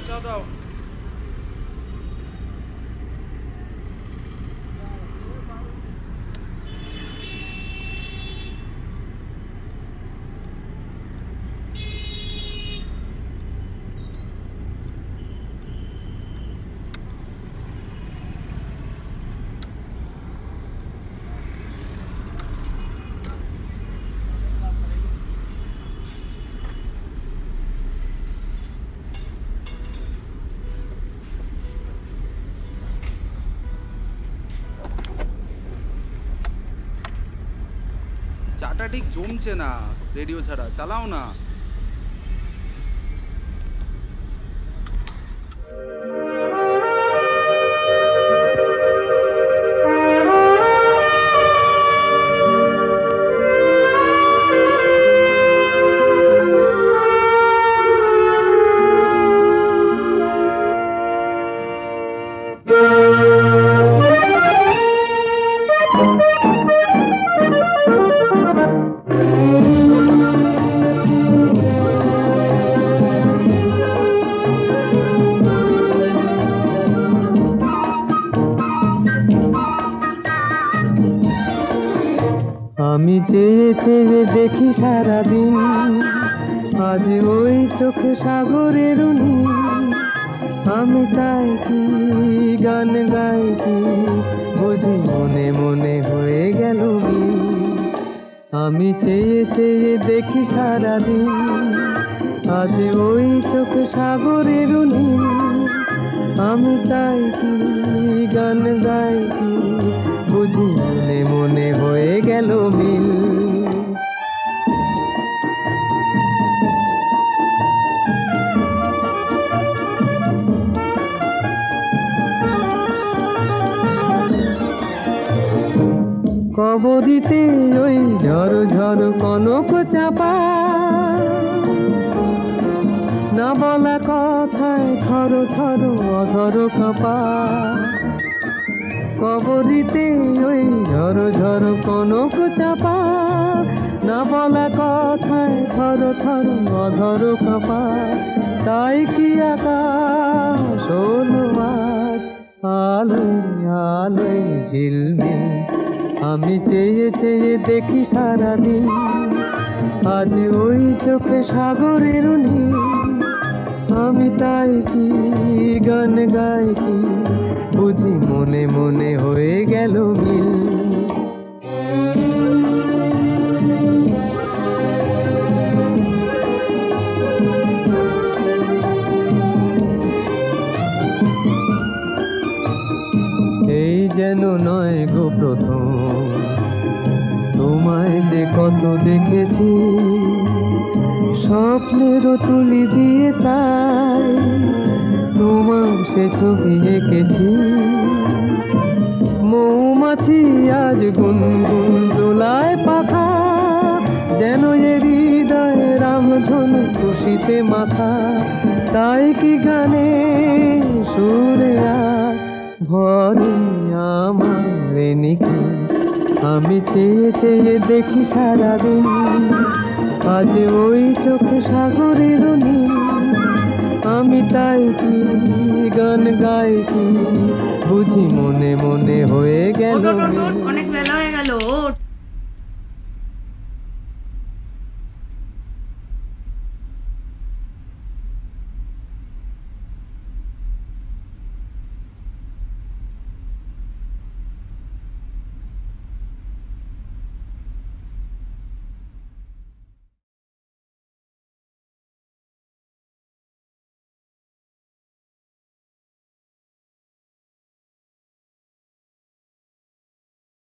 চা দাও। চাটা ঠিক জমছে না, রেডিও ছাড়া চালাও না। আমি চেয়ে চেয়ে দেখি সারাদিন, আজ ওই চোখে সাগরের নীল। আমি তাই কি গান গাই কি বুঝি মনে মনে হয়ে গেল মিল। আমি চেয়ে চেয়ে দেখি সারাদিন, আজ ওই চোখে সাগরের নীল। আমি তাই কি গান গাই কি বুঝি মনে মনে হয়ে গেল মিল। কবরিতে ওই ঝড় ঝড় কনক চাপা, না বলা কথায় থর থর অধর কাঁপা। কবরিতে ওই ঝড় ঝড় কনক চাপা, না বলা কথায় থর থর অধর কাঁপা। তাই কি আকাশ হলো আজ আলোয় আলোয় ঝিলমিল। আমি চেয়ে চেয়ে দেখি সারাদিন, আজ ওই চোখে সাগরের নীল। আমি তাই কি গান গাই কি বুঝি মনে মনে হয়ে গেল মিল। এই যেন নয় গো প্রথম, তোমায় যে কত দেখেছি স্বপ্নেরও তুলি দিয়ে, তাই তোমার সে ছবি এঁকেছি। মৌমাছি আজ গুনগুন দোলায় পাখা, যেন এ হৃদয়ে রামধনু খুশিতে মাথা। তাই কি গানে সুরে আজ ভরে আমার নিখি। আমি চেয়ে চেয়ে দেখি সারাদিন, আজ ওই চোখে সাগরের নীল। আমি তাই কি গান গাই কি বুঝি মনে মনে হয়ে গেল। অনেক বেলা হয়ে গেল, ওঠ।